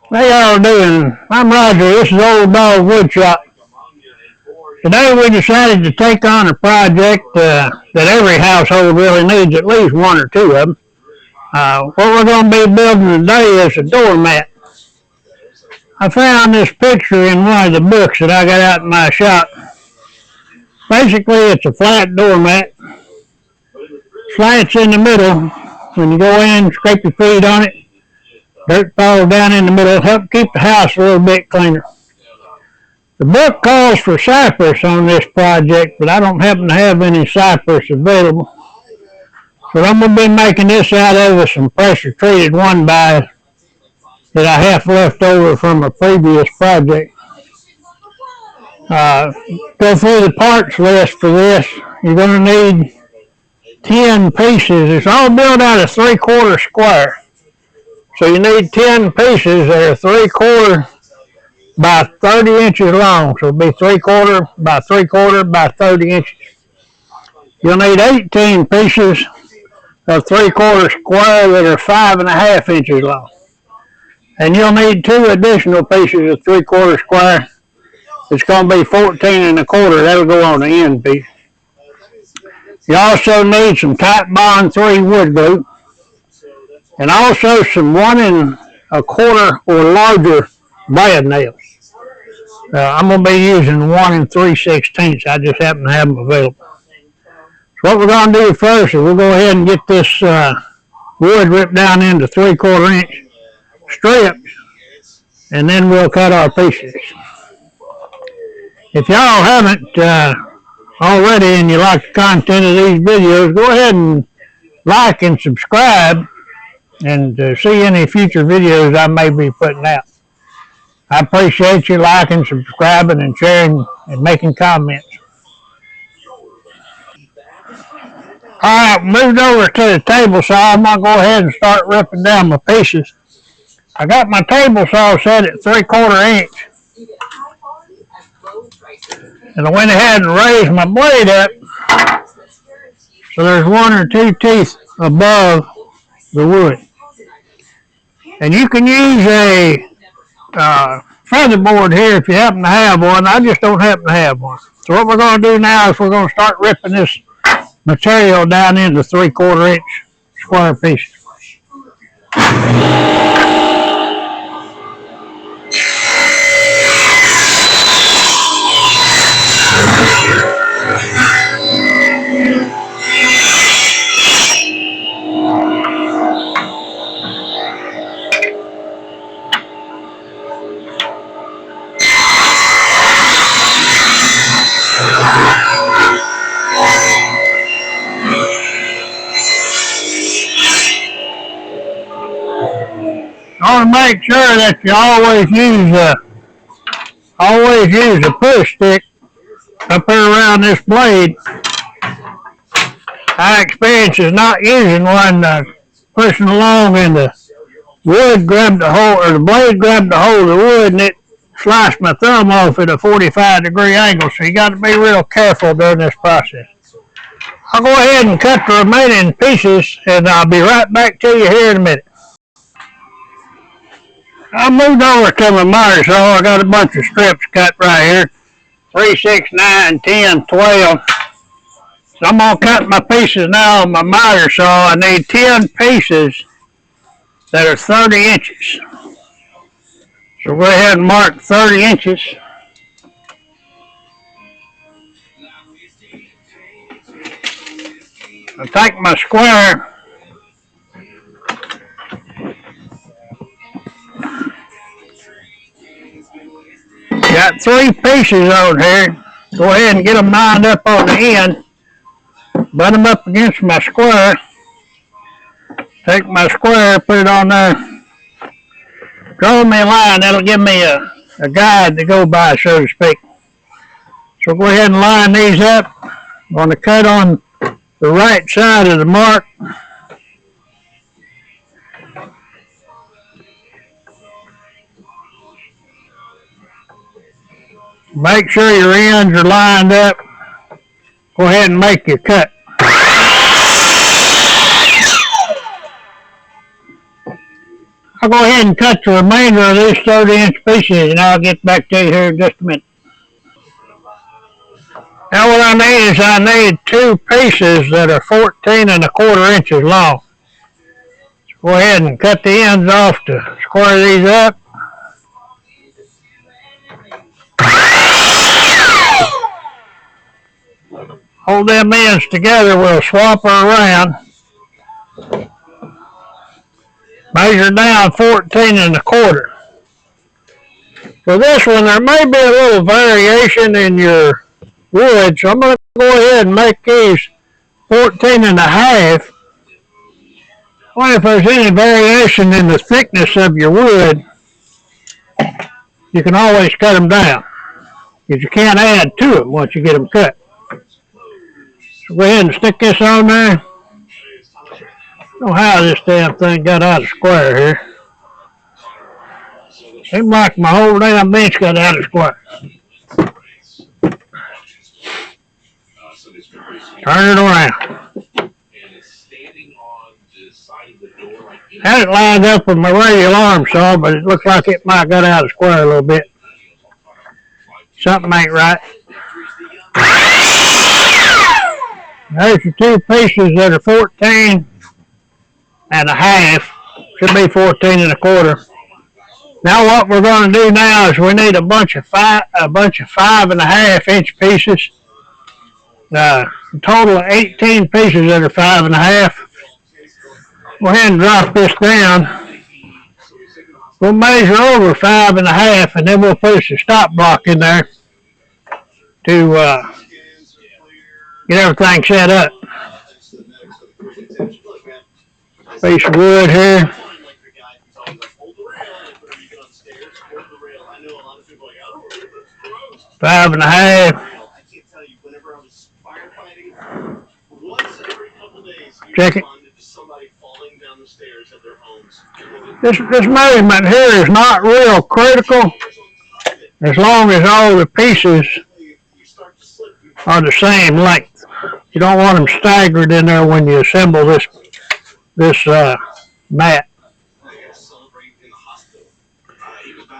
How y'all doing? I'm Roger. This is Old Dog Woodshop. Today we decided to take on a project that every household really needs at least one or two of them. What we're going to be building today is a doormat. I found this picture in one of the books that I got out in my shop. Basically, it's a flat doormat. Slats in the middle. When you go in, scrape your feet on it. Dirt falls down in the middle. Help keep the house a little bit cleaner. The book calls for cypress on this project, but I don't happen to have any cypress available. So I'm going to be making this out of some pressure-treated 1x that I have left over from a previous project. Go through the parts list for this. You're going to need 10 pieces. It's all built out of 3/4 square. So you need 10 pieces that are 3/4 by 30 inches long. So it'll be 3/4 by 3/4 by 30 inches. You'll need 18 pieces of 3/4 square that are 5.5 inches long. And you'll need 2 additional pieces of 3/4 square. It's going to be 14 1/4. That'll go on the end piece. You also need some Type Bond 3 wood glue. And also some 1 1/4 or larger brad nails. I'm going to be using 1 3/16. I just happen to have them available. So what we're going to do first is we'll go ahead and get this wood ripped down into 3/4 inch strips, and then we'll cut our pieces. If y'all haven't already and you like the content of these videos, go ahead and like and subscribe and see any future videos I may be putting out. I appreciate you liking, subscribing, and sharing and making comments. Alright, moved over to the table saw. I'm going to go ahead and start ripping down my pieces. I got my table saw set at 3/4 inch. And I went ahead and raised my blade up so there's 1 or 2 teeth above the wood. And you can use a feather board here if you happen to have one. I just don't happen to have one. So what we're going to do now is we're going to start ripping this material down into 3/4 inch square pieces. I want to make sure that you always use a push stick up here around this blade. My experience is not using one pushing along, and the wood grabbed the hole, or the blade grabbed the hole of the wood, and it sliced my thumb off at a 45-degree angle. So you got to be real careful during this process. I'll go ahead and cut the remaining pieces, and I'll be right back to you here in a minute. I moved over to my miter saw. I got a bunch of strips cut right here. 3, 6, 9, 10, 12. So I'm going to cut my pieces now on my miter saw. I need 10 pieces that are 30 inches. So go ahead and mark 30 inches. I'll take my square. Got 3 pieces on here. Go ahead and get them lined up on the end. Butt them up against my square. Take my square, put it on there. Draw me a line. That'll give me a guide to go by, so to speak. So go ahead and line these up. I'm going to cut on the right side of the mark. Make sure your ends are lined up. Go ahead and make your cut. I'll go ahead and cut the remainder of these 30-inch pieces, and I'll get back to you here in just a minute. Now what I need is I need 2 pieces that are 14 1/4 inches long. So go ahead and cut the ends off to square these up. Hold them ends together, we'll swap her around. Measure down 14 1/4. For this one, there may be a little variation in your wood, so I'm going to go ahead and make these 14 1/2. Well, if there's any variation in the thickness of your wood, you can always cut them down, because you can't add to them once you get them cut. So go ahead and stick this on there. I don't know how this damn thing got out of square here. Seems like my whole damn bench got out of square. Turn it around. Had it lined up with my radial arm saw, but it looks like it might got out of square a little bit. Something ain't right. There's your 2 pieces that are 14 1/2. Should be 14 1/4. Now what we're going to do now is we need a bunch of 5 1/2-inch pieces. A total of 18 pieces that are 5 1/2. Go ahead and drop this down. We'll measure over 5 1/2, and then we'll put a stop block in there to get everything set up. Piece of wood here. Five and a half. Check it. This measurement here is not real critical as long as all the pieces are the same length. You don't want them staggered in there when you assemble this mat.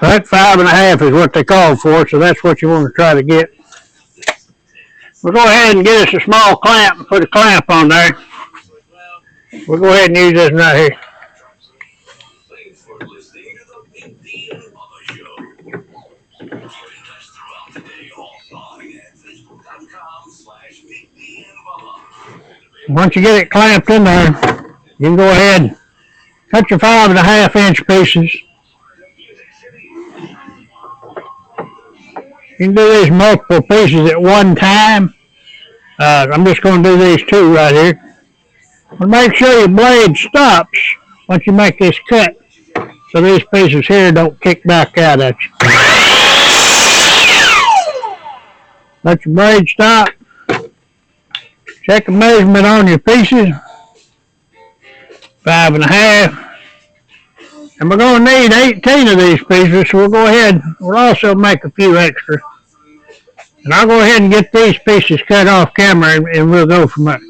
That 5 1/2 is what they called for, so that's what you want to try to get. We'll go ahead and get us a small clamp and put a clamp on there. We'll go ahead and use this right here. Once you get it clamped in there, you can go ahead and cut your 5 1/2-inch pieces. You can do these multiple pieces at one time. I'm just going to do these 2 right here. But make sure your blade stops once you make this cut, so these pieces here don't kick back out at you. Let your blade stop. Check the measurement on your pieces. 5 1/2. And we're going to need 18 of these pieces, so we'll go ahead. We'll also make a few extra. And I'll go ahead and get these pieces cut off camera, and we'll go from there.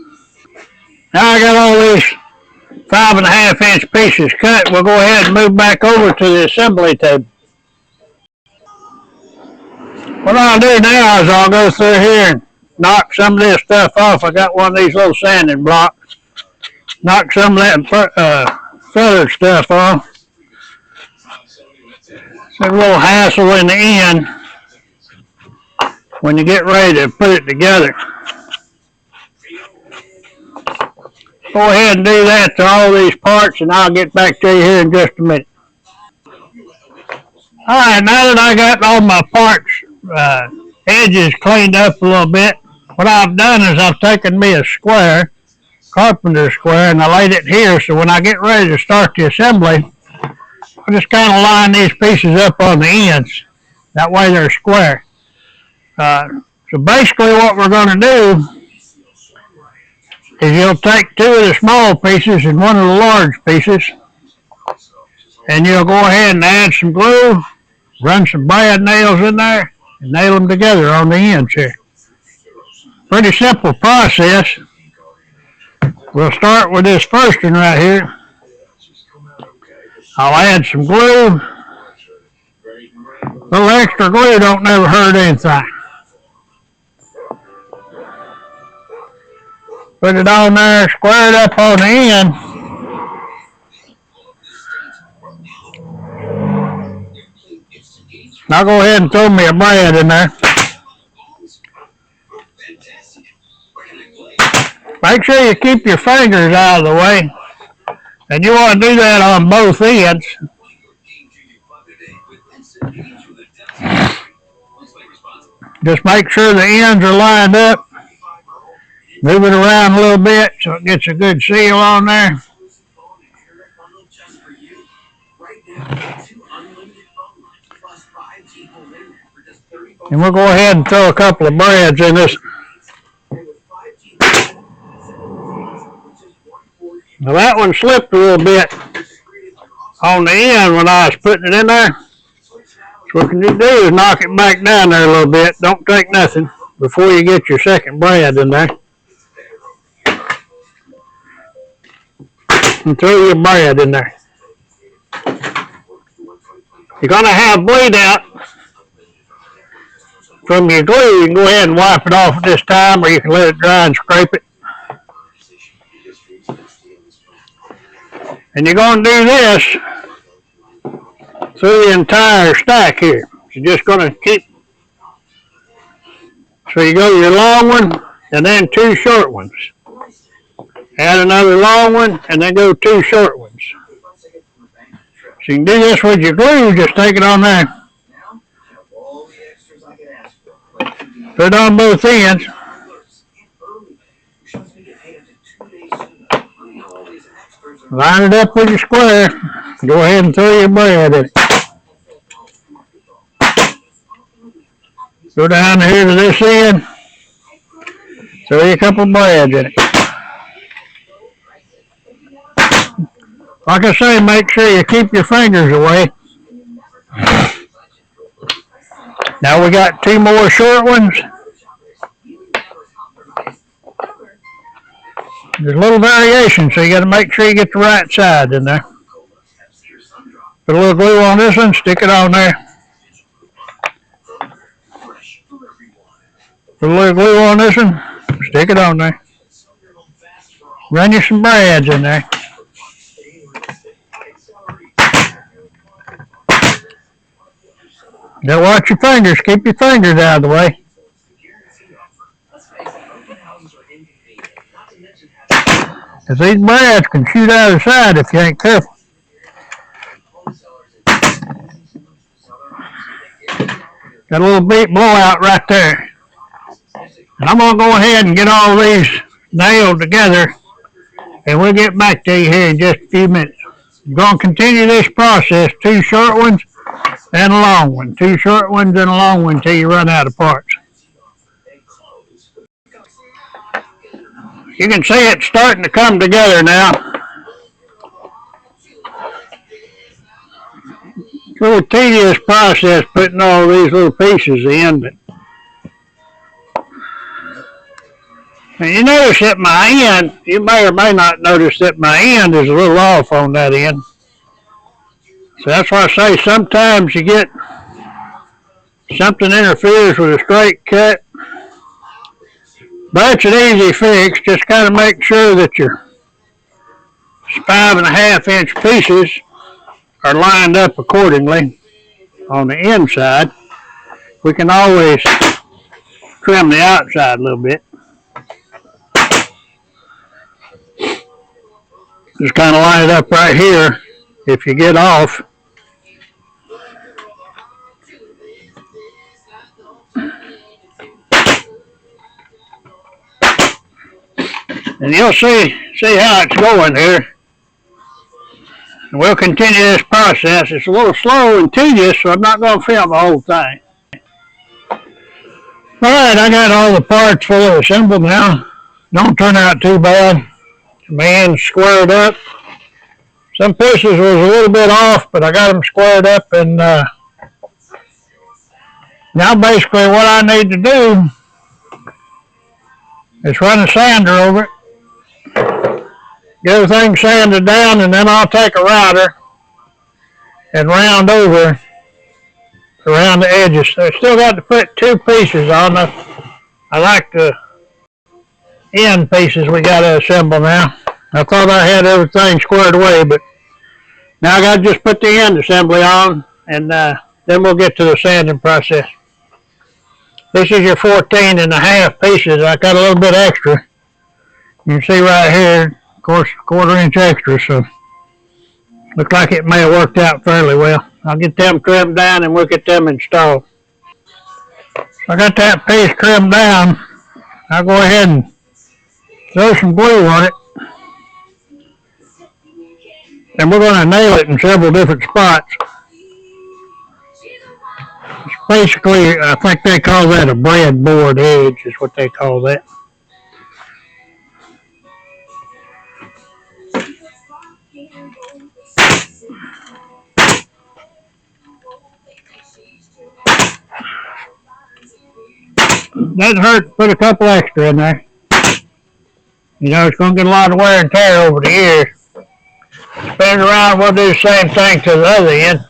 Now I got all these 5 1/2-inch pieces cut. We'll go ahead and move back over to the assembly table. What I'll do now is I'll go through here and knock some of this stuff off. I got one of these little sanding blocks. Knock some of that feather stuff off. It's a little hassle in the end when you get ready to put it together. Go ahead and do that to all these parts, and I'll get back to you here in just a minute. Alright, now that I got all my parts edges cleaned up a little bit, what I've done is I've taken me a square, carpenter square, and I laid it here, so when I get ready to start the assembly, I just kind of line these pieces up on the ends. That way they're square. So basically what we're going to do is you'll take 2 of the small pieces and 1 of the large pieces, and you'll go ahead and add some glue, run some brad nails in there, and nail them together on the ends here. Pretty simple process. We'll start with this first one right here. I'll add some glue. A little extra glue don't never hurt anything. Put it on there, square it up on the end. I'll go ahead and throw me a brad in there. Make sure you keep your fingers out of the way. And you want to do that on both ends. Just make sure the ends are lined up. Move it around a little bit so it gets a good seal on there. And we'll go ahead and throw a couple of brads in this. Now that one slipped a little bit on the end when I was putting it in there. So what you do is knock it back down there a little bit. Don't take nothing before you get your second brad in there. And throw your brad in there. You're going to have bleed out from your glue. You can go ahead and wipe it off at this time, or you can let it dry and scrape it. And you're going to do this through the entire stack here. You're just going to keep. So you go your long one and then two short ones. Add another long one and then go two short ones. So you can do this with your glue. Just take it on there. Put it on both ends. Line it up with your square. Go ahead and throw your brad in it. Go down here to this end. Throw you a couple of brads in it. Like I say, make sure you keep your fingers away. Now we got two more short ones. There's a little variation, so you got to make sure you get the right side in there. Put a little glue on this one, stick it on there. Put a little glue on this one, stick it on there. Run you some brads in there. Now watch your fingers, keep your fingers out of the way. Because these brads can shoot out of the side if you ain't careful. Got a little bit blowout right there. And I'm going to go ahead and get all these nailed together, and we'll get back to you here in just a few minutes. I'm going to continue this process, two short ones and a long one. Two short ones and a long one until you run out of parts. You can see it starting to come together now. It's a little tedious process putting all these little pieces in, but and you notice that my end, you may or may not notice that my end is a little off on that end. So that's why I say sometimes you get something interferes with a straight cut. But it's an easy fix. Just got to make sure that your 5.5 inch pieces are lined up accordingly on the inside. We can always trim the outside a little bit. Just kind of line it up right here if you get off. And you'll see how it's going here. And we'll continue this process. It's a little slow and tedious, so I'm not going to film the whole thing. Alright, I got all the parts fully assembled now. Don't turn out too bad. My end's squared up. Some pieces was a little bit off, but I got them squared up, and now basically what I need to do is run a sander over it. Get everything sanded down, and then I'll take a router and round over around the edges. So I still got to put 2 pieces on. I like the end pieces we got to assemble now. I thought I had everything squared away, but now I got to just put the end assembly on, and then we'll get to the sanding process. This is your 14.5 pieces. I got a little bit extra. You can see right here, of course, 1/4 inch extra, so looks like it may have worked out fairly well. I'll get them trimmed down and we'll get them installed. So I got that piece trimmed down. I'll go ahead and throw some glue on it. And we're going to nail it in several different spots. It's basically, I think they call that a breadboard edge is what they call that. Doesn't hurt to put a couple extra in there. You know, it's going to get a lot of wear and tear over the years. Spin it around, we'll do the same thing to the other end.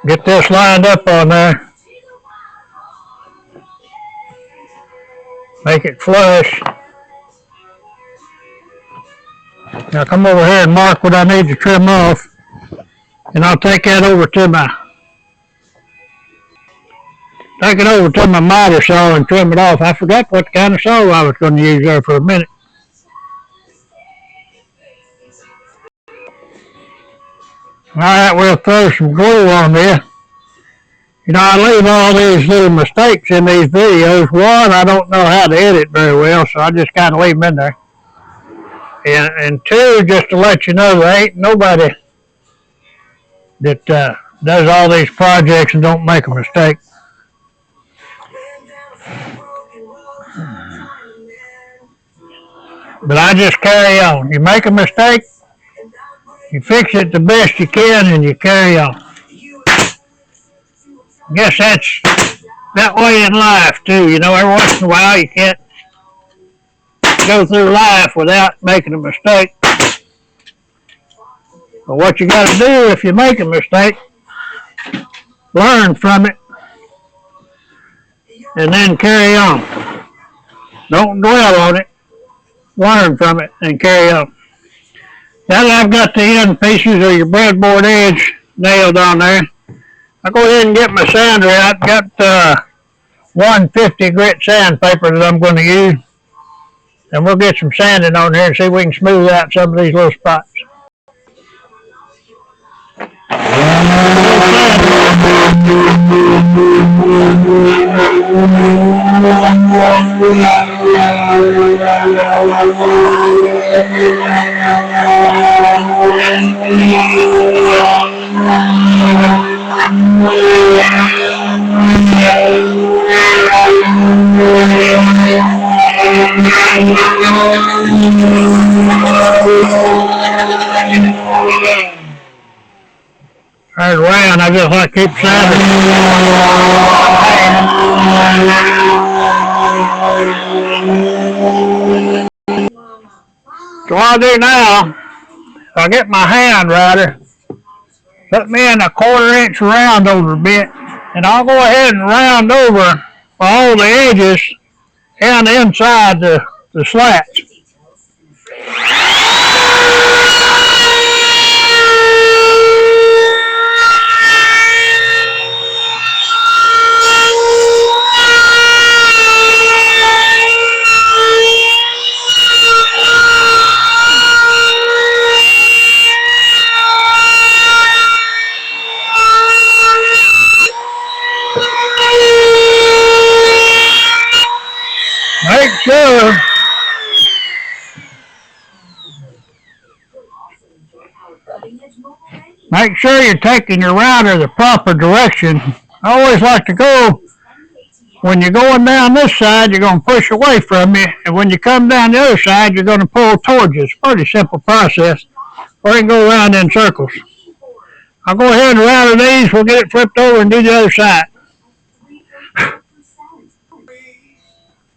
Get this lined up on there. Make it flush. Now come over here and mark what I need to trim off. And I'll take that over to my miter saw and trim it off. I forgot what kind of saw I was going to use there for a minute. Alright, we'll throw some glue on there. You know, I leave all these little mistakes in these videos. One, I don't know how to edit very well, so I just kind of leave them in there. And two, just to let you know, there ain't nobody that does all these projects and don't make a mistake. But I just carry on. You make a mistake, you fix it the best you can, and you carry on. I guess that's that way in life, too. You know, every once in a while you can't go through life without making a mistake. But what you got to do if you make a mistake, learn from it, and then carry on. Don't dwell on it. Learn from it and carry on. Now that I've got the end pieces of your breadboard edge nailed on there, I'll go ahead and get my sander out. Got 150 grit sandpaper that I'm going to use. And we'll get some sanding on here and see if we can smooth out some of these little spots. Right around, I just like to keep sanding. So what I'll do now, I'll get my hand router, put me in a 1/4 inch round over a bit, and I'll go ahead and round over all the edges and inside the slats. Make sure you're taking your router the proper direction. I always like to go, when you're going down this side, you're going to push away from you, and when you come down the other side, you're going to pull towards you. It's a pretty simple process, or you can go around in circles. I'll go ahead and router these, we'll get it flipped over and do the other side.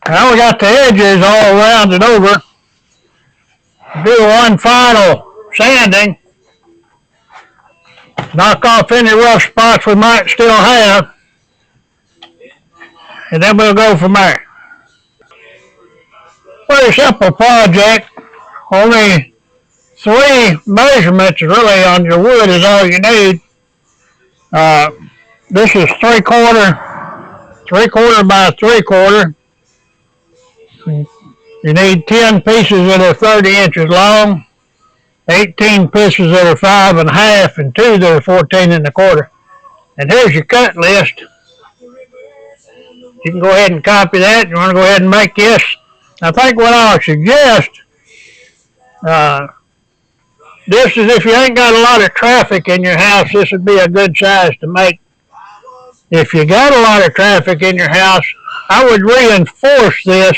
Now we got the edges all rounded over. do one final sanding, knock off any rough spots we might still have, and then we'll go from there. Pretty simple project. Only 3 measurements really on your wood is all you need. This is 3/4 by 3/4. You need 10 pieces that are 30 inches long, 18 pieces that are 5 1/2, and 2 that are 14 1/4. And here's your cut list. You can go ahead and copy that. You want to go ahead and make this. I think what I would suggest, this is if you ain't got a lot of traffic in your house, this would be a good size to make. If you got a lot of traffic in your house, I would reinforce this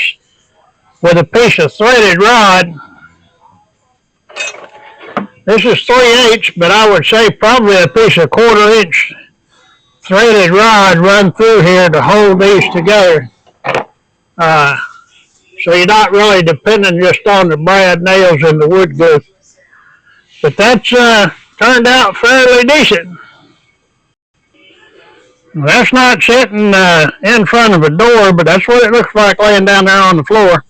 with a piece of threaded rod. This is 3/8, but I would say probably a piece of 1/4 inch threaded rod run through here to hold these together. So you're not really depending just on the brad nails and the wood glue. But that's turned out fairly decent. That's not sitting in front of a door, but that's what it looks like laying down there on the floor.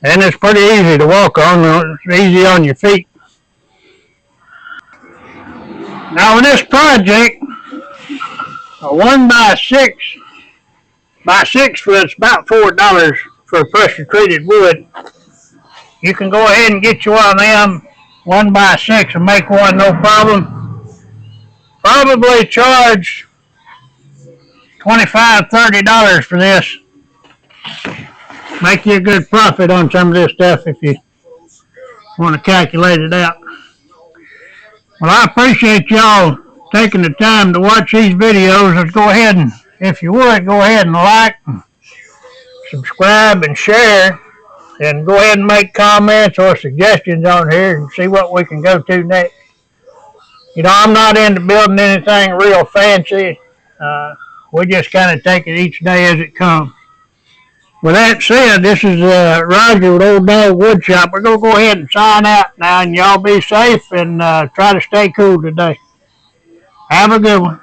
And it's pretty easy to walk on. It's easy on your feet. Now in this project, a 1x6 foot's about $4 for pressure treated wood. You can go ahead and get you one of them 1x6 and make one no problem. Probably charge $25, $30 for this. Make you a good profit on some of this stuff if you want to calculate it out. Well, I appreciate y'all taking the time to watch these videos. Let's go ahead and, if you would, go ahead and like, subscribe, and share. And go ahead and make comments or suggestions on here and see what we can go to next. You know, I'm not into building anything real fancy. We just kind of take it each day as it comes. With that said, this is Roger with Old Dog Woodshop. We're going to go ahead and sign out now, and y'all be safe and try to stay cool today. Have a good one.